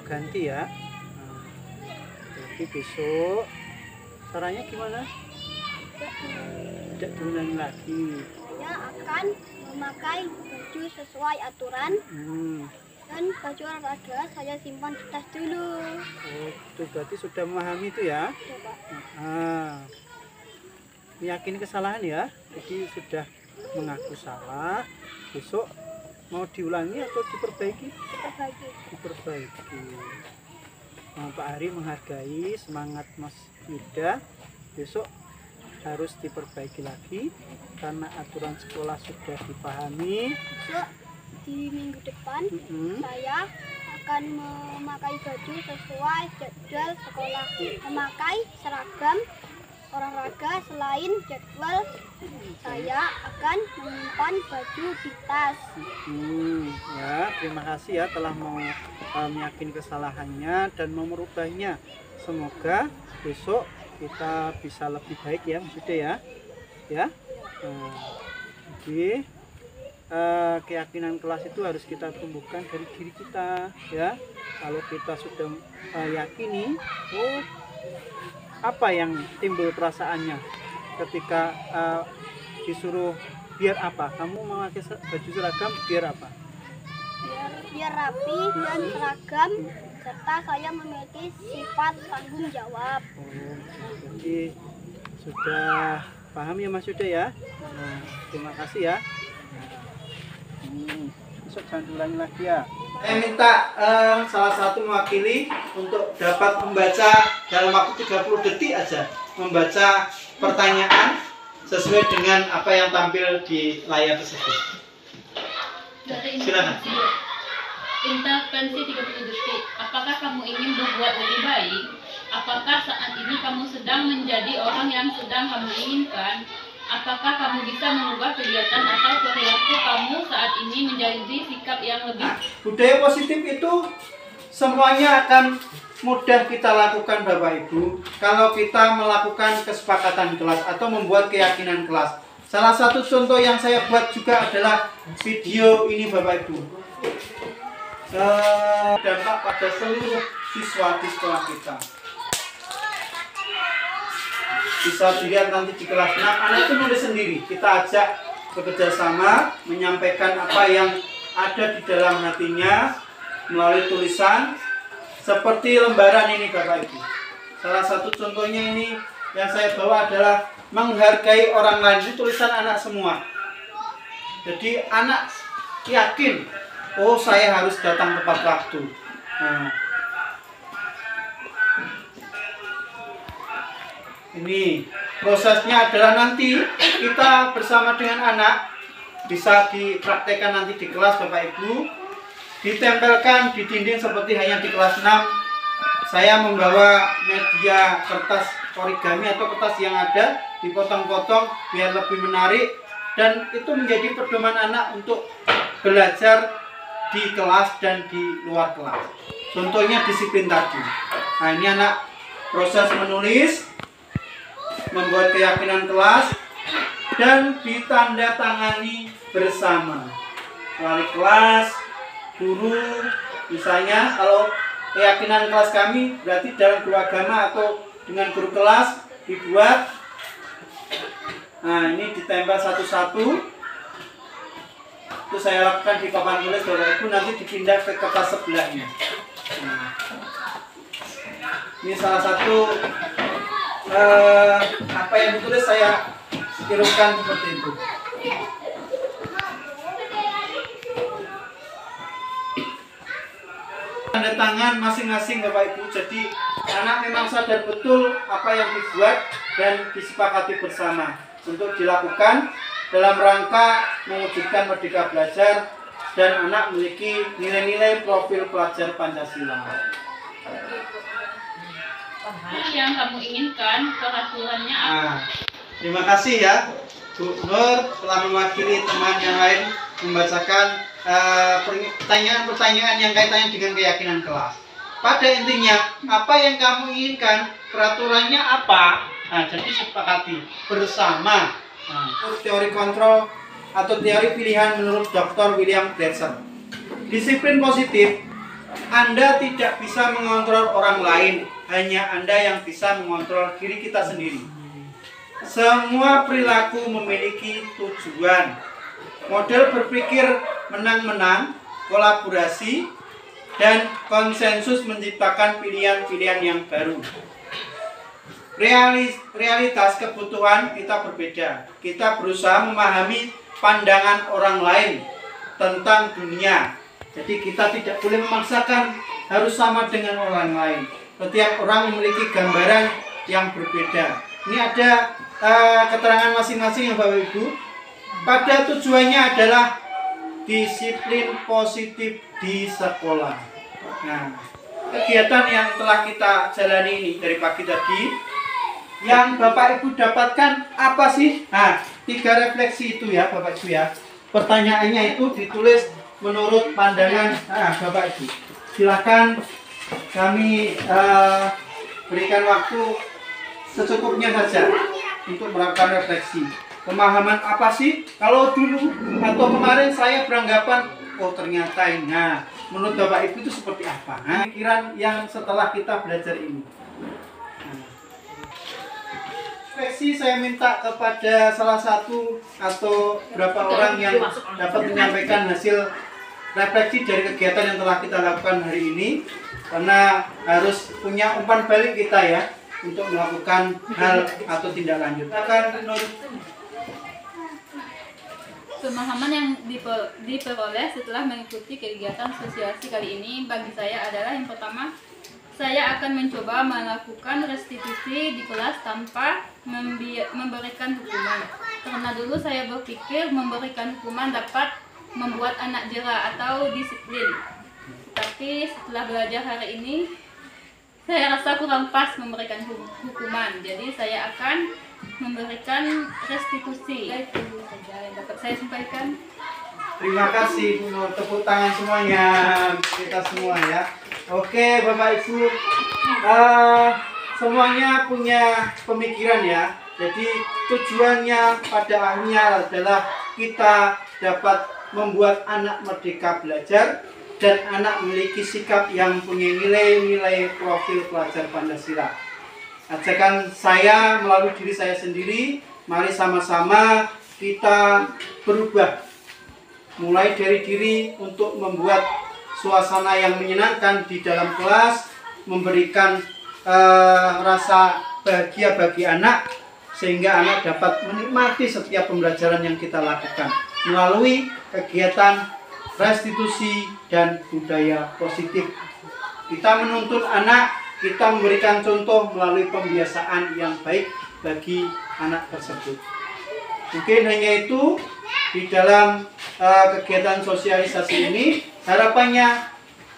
A: ganti ya. Nah, berarti besok caranya gimana? Tidak diulangi lagi.
D: Saya akan memakai baju sesuai aturan dan baju olahraga saya simpan di tas dulu.
A: Oh, itu berarti sudah memahami itu ya.
D: Ya, Pak.
A: Meyakini kesalahan ya. Jadi sudah mengaku salah. Besok mau diulangi atau diperbaiki?
D: Diperbaiki.
A: Diperbaiki. Pak Ari menghargai semangat Mas Yuda. Besok harus diperbaiki lagi karena aturan sekolah sudah dipahami.
D: Besok di minggu depan saya akan memakai baju sesuai jadwal sekolah, memakai seragam olahraga. Selain jadwal, saya akan menyimpan baju di tas.
A: Ya, terima kasih ya telah mau meyakini kesalahannya dan mau merubahnya. Semoga besok kita bisa lebih baik ya, maksudnya ya. Jadi keyakinan kelas itu harus kita tumbuhkan dari diri kita ya. Kalau kita sudah yakini, apa yang timbul perasaannya ketika disuruh biar apa? Kamu memakai baju seragam biar apa?
D: Biar rapi dan seragam, serta saya memiliki sifat tanggung jawab.
A: Jadi sudah paham ya Mas Yuda ya. Terima kasih ya. Besok jangan diulangi lagi ya. Saya minta salah satu mewakili untuk dapat membaca dalam waktu 30 detik aja, membaca pertanyaan sesuai dengan apa yang tampil di layar tersebut. Silakan.
E: Intervensi 30 detik. Apakah kamu ingin berbuat lebih baik? Apakah saat ini kamu sedang menjadi orang yang sedang kamu inginkan? Apakah kamu bisa mengubah kegiatan atau perilaku kamu saat ini menjadi sikap yang lebih?
A: Budaya positif itu semuanya akan mudah kita lakukan Bapak Ibu kalau kita melakukan kesepakatan kelas atau membuat keyakinan kelas. Salah satu contoh yang saya buat juga adalah video ini Bapak Ibu. Dampak pada seluruh siswa di sekolah kita. Bisa dilihat nanti di kelas 6, anak itu nulis sendiri. Kita ajak bekerja sama menyampaikan apa yang ada di dalam hatinya melalui tulisan seperti lembaran ini Bapak Ibu. Salah satu contohnya ini yang saya bawa adalah menghargai orang lain. Ini tulisan anak semua. Jadi anak yakin, oh saya harus datang tepat waktu. Ini prosesnya adalah nanti kita bersama dengan anak bisa dipraktekkan nanti di kelas Bapak Ibu, ditempelkan di dinding seperti hanya di kelas 6. Saya membawa media kertas origami atau kertas yang ada, dipotong-potong biar lebih menarik dan itu menjadi pedoman anak untuk belajar di kelas dan di luar kelas. Contohnya disiplin tadi. Nah ini anak proses menulis, membuat keyakinan kelas dan ditandatangani bersama wali kelas, guru. Misalnya kalau keyakinan kelas kami berarti dalam guru agama atau dengan guru kelas dibuat. Nah ini ditempel satu-satu. Itu saya lakukan di papan tulis Bapak Ibu, nanti dipindah ke kertas sebelahnya. Ini salah satu apa yang ditulis saya tirukan seperti itu. Tanda tangan masing-masing Bapak Ibu. Jadi anak memang sadar betul apa yang dibuat dan disepakati bersama untuk dilakukan dalam rangka mewujudkan merdeka belajar dan anak memiliki nilai-nilai profil pelajar Pancasila.
E: Yang kamu inginkan, peraturannya apa?
A: Terima kasih ya Bu Nur telah mewakili teman yang lain membacakan pertanyaan-pertanyaan yang kaitannya dengan keyakinan kelas. Pada intinya, apa yang kamu inginkan, peraturannya apa? Jadi sepakati bersama. Teori kontrol atau teori pilihan menurut Dr. William Glasser. Disiplin positif, Anda tidak bisa mengontrol orang lain, hanya Anda yang bisa mengontrol diri kita sendiri. Semua perilaku memiliki tujuan. Model berpikir menang-menang, kolaborasi, dan konsensus menciptakan pilihan-pilihan yang baru. Realitas kebutuhan kita berbeda. Kita berusaha memahami pandangan orang lain tentang dunia. Jadi kita tidak boleh memaksakan harus sama dengan orang lain. Setiap orang memiliki gambaran yang berbeda. Ini ada keterangan masing-masing ya Bapak Ibu. Pada tujuannya adalah disiplin positif di sekolah. Nah, kegiatan yang telah kita jalani ini dari pagi tadi, yang Bapak Ibu dapatkan apa sih? Nah, 3 refleksi itu ya Bapak Ibu ya. Pertanyaannya itu ditulis menurut pandangan Bapak Ibu. Silakan kami berikan waktu secukupnya saja untuk melakukan refleksi. Pemahaman apa sih? Kalau dulu atau kemarin saya beranggapan, oh ternyata ini. Nah, menurut Bapak Ibu itu seperti apa? Nah, pikiran yang setelah kita belajar ini. Refleksi saya minta kepada salah satu atau berapa orang yang dapat menyampaikan hasil refleksi dari kegiatan yang telah kita lakukan hari ini, karena harus punya umpan balik kita ya untuk melakukan hal atau tindak lanjut.
E: Pemahaman yang diperoleh setelah mengikuti kegiatan sosialisasi kali ini bagi saya adalah yang pertama, saya akan mencoba melakukan restitusi di kelas tanpa memberikan hukuman. Karena dulu saya berpikir memberikan hukuman dapat membuat anak jera atau disiplin. Tapi setelah belajar hari ini, saya rasa kurang pas memberikan hukuman. Jadi saya akan memberikan restitusi. Itu saja yang dapat saya sampaikan.
A: Terima kasih Bu Nur, tepuk tangan semuanya kita semua ya. Oke Bapak Ibu, semuanya punya pemikiran ya. Jadi tujuannya pada akhirnya adalah kita dapat membuat anak merdeka belajar dan anak memiliki sikap yang punya nilai-nilai profil pelajar Pancasila. Ajakan saya melalui diri saya sendiri, mari sama-sama kita berubah. Mulai dari diri untuk membuat suasana yang menyenangkan di dalam kelas, memberikan rasa bahagia bagi anak, sehingga anak dapat menikmati setiap pembelajaran yang kita lakukan melalui kegiatan restitusi dan budaya positif. Kita menuntut anak, kita memberikan contoh melalui pembiasaan yang baik bagi anak tersebut. Mungkin hanya itu di dalam kegiatan sosialisasi ini. Harapannya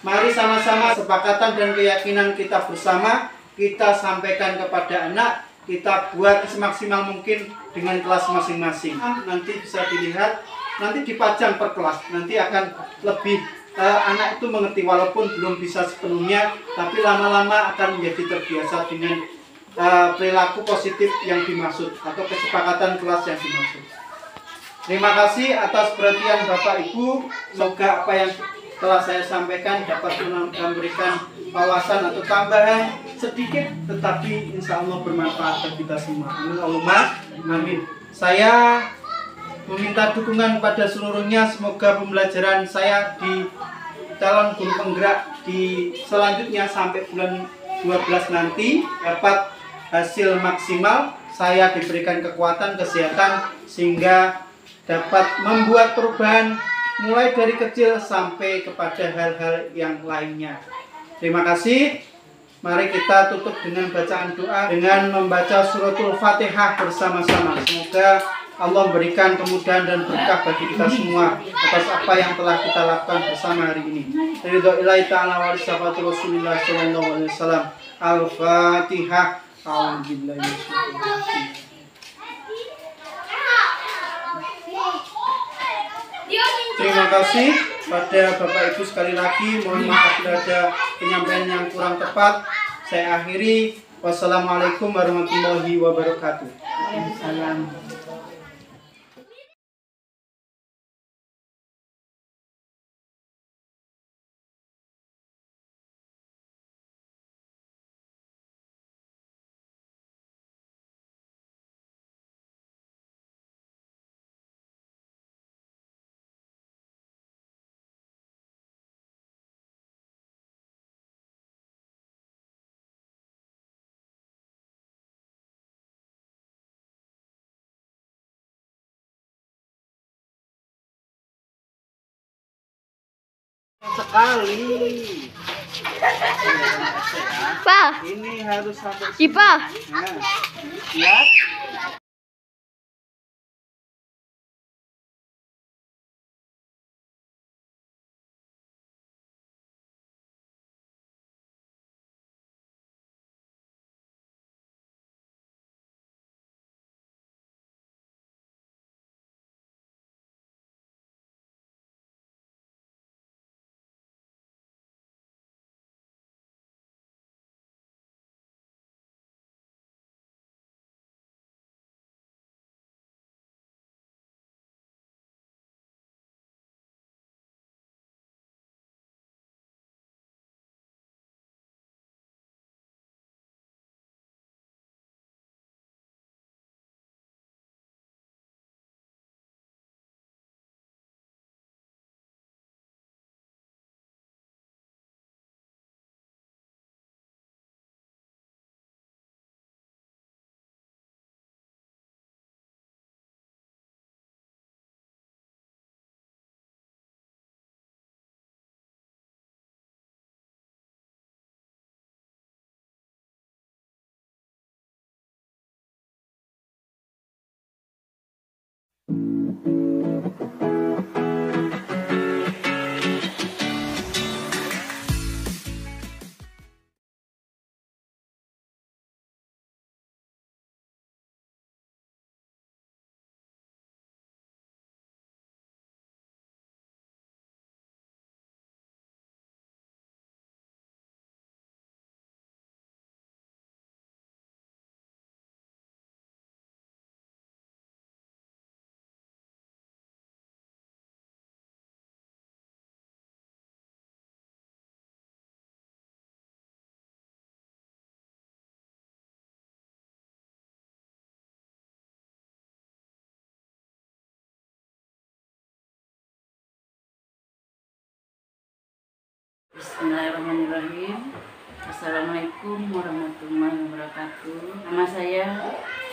A: mari sama-sama kesepakatan dan keyakinan kita bersama kita sampaikan kepada anak, kita buat semaksimal mungkin dengan kelas masing-masing. Nanti bisa dilihat, nanti dipajang per kelas, nanti akan lebih anak itu mengerti walaupun belum bisa sepenuhnya, tapi lama-lama akan menjadi terbiasa dengan perilaku positif yang dimaksud atau kesepakatan kelas yang dimaksud. Terima kasih atas perhatian Bapak Ibu. Semoga apa yang telah saya sampaikan dapat memberikan wawasan atau tambahan sedikit, tetapi insya Allah bermanfaat bagi kita semua. Amin Allahumma amin. Saya meminta dukungan pada seluruhnya. Semoga pembelajaran saya di calon guru penggerak di selanjutnya sampai bulan 12 nanti dapat hasil maksimal. Saya diberikan kekuatan, kesehatan, sehingga dapat membuat perubahan mulai dari kecil sampai kepada hal-hal yang lainnya. Terima kasih. Mari kita tutup dengan bacaan doa dengan membaca suratul Fatihah bersama-sama. Semoga Allah memberikan kemudahan dan berkah bagi kita semua atas apa yang telah kita lakukan bersama hari ini. Ridho'illahi ta'ala wa risafati Rasulullah sallallahu alaihi wasallam. Al-Fatihah. Terima kasih pada Bapak Ibu sekali lagi. Mohon maaf bila ada penyampaian yang kurang tepat. Saya akhiri. Wassalamualaikum warahmatullahi wabarakatuh. Waalaikumsalam. Sekali.
D: Pa,
A: Ini harus sampai sini.
D: Ipa.
A: Nah, lihat.
B: Bismillahirrahmanirrahim. Assalamualaikum warahmatullahi wabarakatuh. Nama saya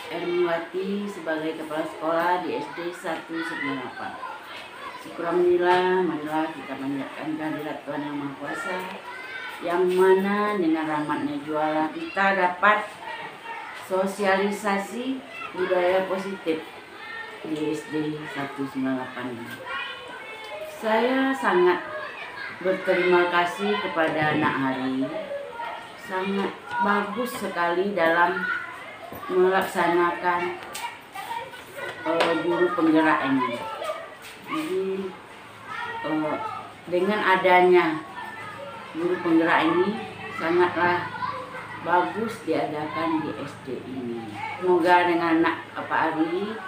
B: Ermiwati sebagai kepala sekolah di SD 198. Syukurillah, marilah kita panjatkan kehadirat Tuhan Yang Maha Kuasa, yang mana dengan rahmatnya jualan kita dapat sosialisasi budaya positif di SD 198 ini. Saya sangat berterima kasih kepada Nak Hari, sangat bagus sekali dalam melaksanakan guru penggerak ini. Jadi dengan adanya guru penggerak ini sangatlah bagus diadakan di SD ini. Semoga dengan Pak Ari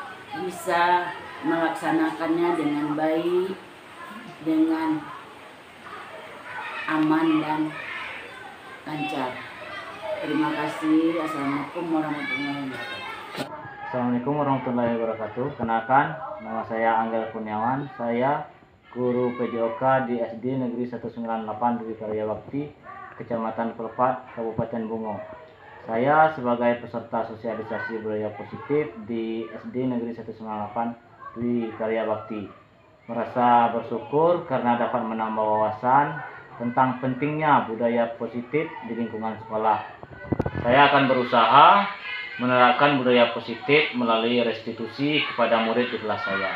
B: bisa melaksanakannya dengan baik, dengan aman dan lancar. Terima kasih. Assalamualaikum warahmatullahi wabarakatuh.
F: Assalamualaikum warahmatullahi wabarakatuh. Kenalkan, nama saya Angel Kurniawan. Saya guru PJOK di SD Negeri 198 Dwi Karya Bakti, Kecamatan Pelepat, Kabupaten Bungo. Saya sebagai peserta sosialisasi budaya positif di SD Negeri 198 Dwi Karya Bakti merasa bersyukur karena dapat menambah wawasan tentang pentingnya budaya positif di lingkungan sekolah. Saya akan berusaha menerapkan budaya positif melalui restitusi kepada murid di kelas saya.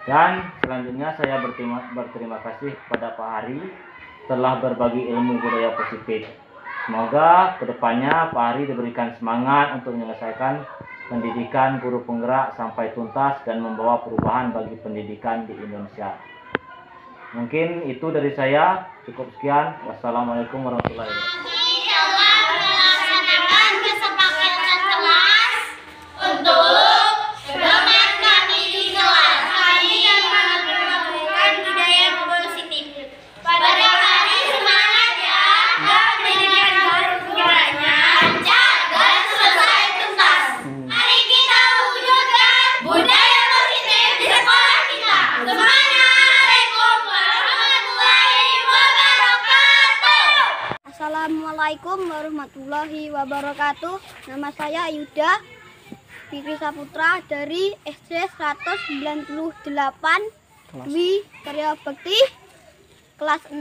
F: Dan selanjutnya saya berterima kasih kepada Pak Hari telah berbagi ilmu budaya positif. Semoga kedepannya Pak Hari diberikan semangat untuk menyelesaikan pendidikan guru penggerak sampai tuntas dan membawa perubahan bagi pendidikan di Indonesia. Mungkin itu dari saya. Cukup sekian. Wassalamualaikum warahmatullahi wabarakatuh.
D: Melaksanakan kesepakatan kelas untuk pedoman kami di kelas. Kami akan melakukan budaya positif. Pada hari semangat ya, dan pendidikan guru penggeraknya lancar dan selesai tuntas. Mari kita wujudkan budaya positif di sekolah kita. Assalamualaikum warahmatullahi wabarakatuh. Assalamualaikum warahmatullahi wabarakatuh. Nama saya Yuda Fikri Saputra dari SD 198 Dwi Karya Bakti kelas 6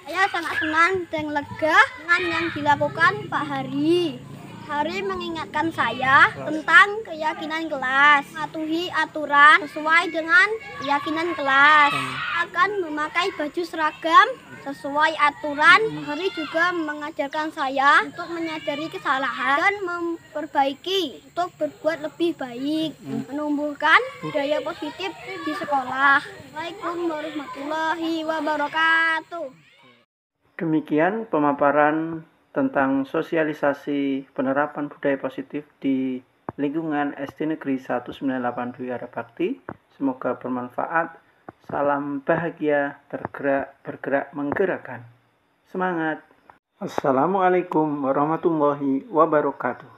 D: Saya sangat senang dan lega dengan yang dilakukan Pak Hari. Hari mengingatkan saya tentang keyakinan kelas, mematuhi aturan sesuai dengan keyakinan kelas, akan memakai baju seragam sesuai aturan. Hari juga mengajarkan saya untuk menyadari kesalahan dan memperbaiki untuk berbuat lebih baik, menumbuhkan budaya positif di sekolah. Assalamualaikum warahmatullahi wabarakatuh.
A: Demikian pemaparan tentang sosialisasi penerapan budaya positif di lingkungan SD Negeri 198 Dwi Harabakti. Semoga bermanfaat. Salam bahagia, tergerak, bergerak, menggerakkan. Semangat. Assalamualaikum warahmatullahi wabarakatuh.